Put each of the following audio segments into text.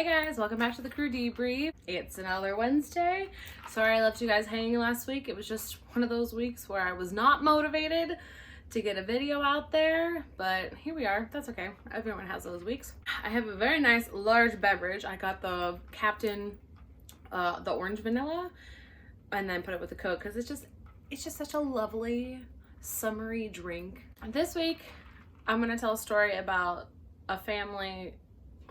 Hey guys, welcome back to the crew debrief. It's another Wednesday. Sorry I left you guys hanging last week. It was just one of those weeks where I was not motivated to get a video out there, but here we are. That's okay. Everyone has those weeks. I have a very nice large beverage. I got the Captain, the orange vanilla, and then put it with the Coke because it's just such a lovely summery drink. This week, I'm gonna tell a story about a family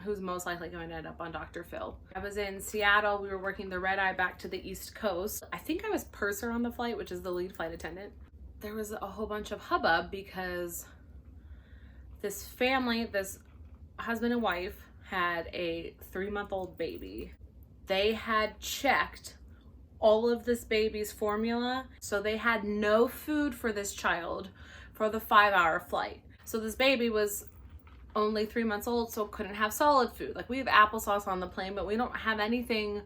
who's most likely going to end up on Dr. Phil. I was in Seattle. We were working the red eye back to the East Coast. I think I was purser on the flight, which is the lead flight attendant. There was a whole bunch of hubbub because this family, this husband and wife, had a 3-month-old baby. They had checked all of this baby's formula, so they had no food for this child for the 5-hour flight. So this baby was only 3 months old, so couldn't have solid food. Like, we have applesauce on the plane, but we don't have anything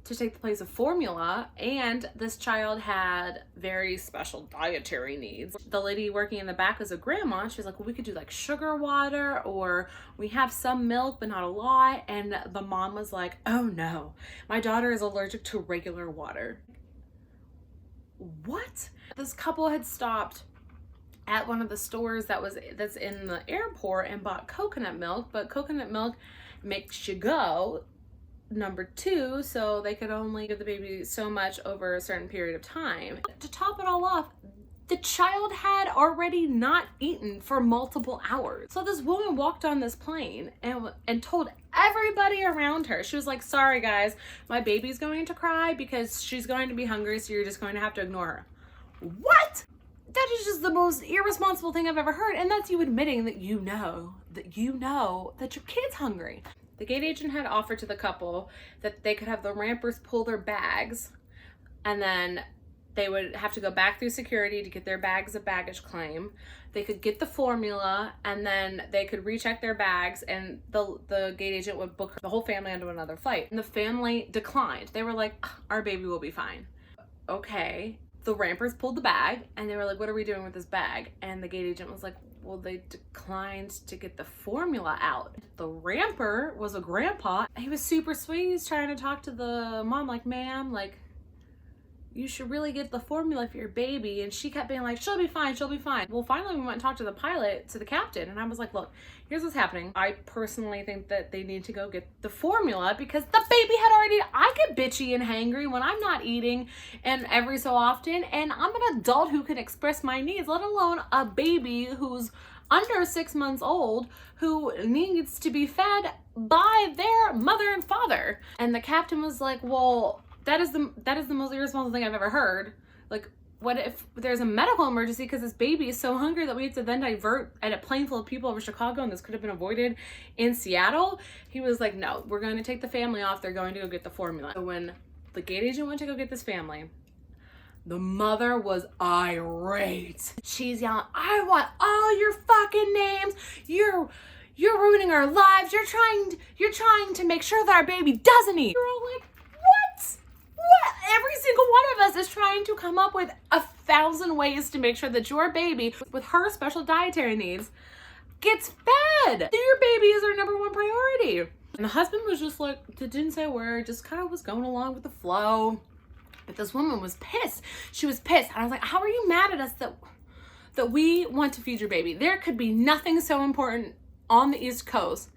to take the place of formula. And this child had very special dietary needs. The lady working in the back was a grandma. She's like, well, we could do like sugar water, or we have some milk but not a lot. And the mom was like, oh no, my daughter is allergic to regular water. What? This couple had stopped at one of the stores that's in the airport and bought coconut milk, but coconut milk makes you go number 2, so they could only give the baby so much over a certain period of time. To top it all off, the child had already not eaten for multiple hours. So this woman walked on this plane and told everybody around her, she was like, sorry guys, my baby's going to cry because she's going to be hungry, so you're just going to have to ignore her. What? That is just the most irresponsible thing I've ever heard. And that's you admitting that you know that your kid's hungry. The gate agent had offered to the couple that they could have the rampers pull their bags, and then they would have to go back through security to get their bags of baggage claim. They could get the formula, and then they could recheck their bags, and the gate agent would book the whole family onto another flight. And the family declined. They were like, our baby will be fine. Okay. The rampers pulled the bag, and they were like, what are we doing with this bag? And the gate agent was like, well, they declined to get the formula out. The ramper was a grandpa. He was super sweet. He's trying to talk to the mom like, ma'am, like, you should really get the formula for your baby. And she kept being like, she'll be fine, she'll be fine. Well, finally we went and talked to the pilot, to the captain, and I was like, look, here's what's happening. I personally think that they need to go get the formula because the baby had already, I get bitchy and hangry when I'm not eating and every so often, and I'm an adult who can express my needs, let alone a baby who's under 6 months old who needs to be fed by their mother and father. And the captain was like, well, that is the most irresponsible thing I've ever heard. Like, what if there's a medical emergency because this baby is so hungry that we have to then divert at a plane full of people over Chicago, and this could have been avoided in Seattle? He was like, no, we're going to take the family off. They're going to go get the formula. So when the gate agent went to go get this family, the mother was irate. She's yelling, I want all your fucking names. You're ruining our lives. You're trying to make sure that our baby doesn't eat. You're all like, what? Every single one of us is trying to come up with 1,000 ways to make sure that your baby with her special dietary needs gets fed. Your baby is our number 1 priority. And the husband was just like, didn't say a word, just kind of was going along with the flow. But this woman was pissed. She was pissed. And I was like, how are you mad at us that we want to feed your baby? There could be nothing so important on the East Coast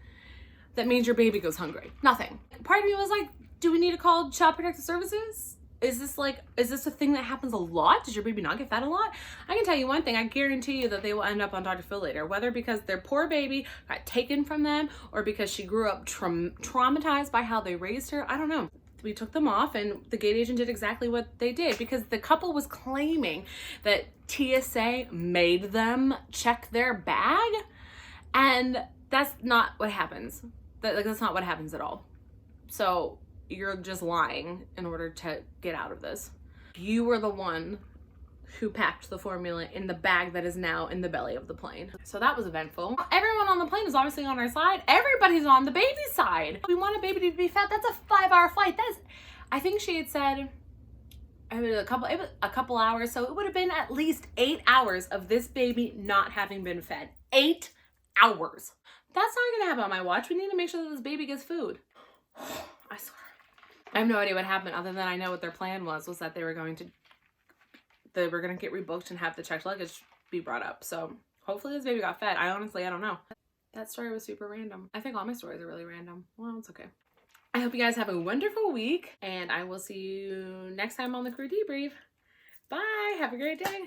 that means your baby goes hungry. Nothing. Part of me was like, do we need to call Child Protective Services? Is this a thing that happens a lot? Does your baby not get fed a lot? I can tell you one thing, I guarantee you that they will end up on Dr. Phil later, whether because their poor baby got taken from them or because she grew up traumatized by how they raised her. I don't know. We took them off, and the gate agent did exactly what they did because the couple was claiming that TSA made them check their bag, and that's not what happens. That's not what happens at all. So you're just lying in order to get out of this. You were the one who packed the formula in the bag that is now in the belly of the plane. So that was eventful. Everyone on the plane is obviously on our side. Everybody's on the baby's side. We want a baby to be fed. That's a 5-hour flight. I think she had said it was a couple hours, so it would have been at least 8 hours of this baby not having been fed. 8 hours. That's not gonna happen on my watch. We need to make sure that this baby gets food. I swear. I have no idea what happened other than I know what their plan was that they were going to get rebooked and have the checked luggage be brought up. So hopefully this baby got fed. I don't know. That story was super random. I think all my stories are really random. Well, it's okay. I hope you guys have a wonderful week, and I will see you next time on the Crew Debrief. Bye. Have a great day.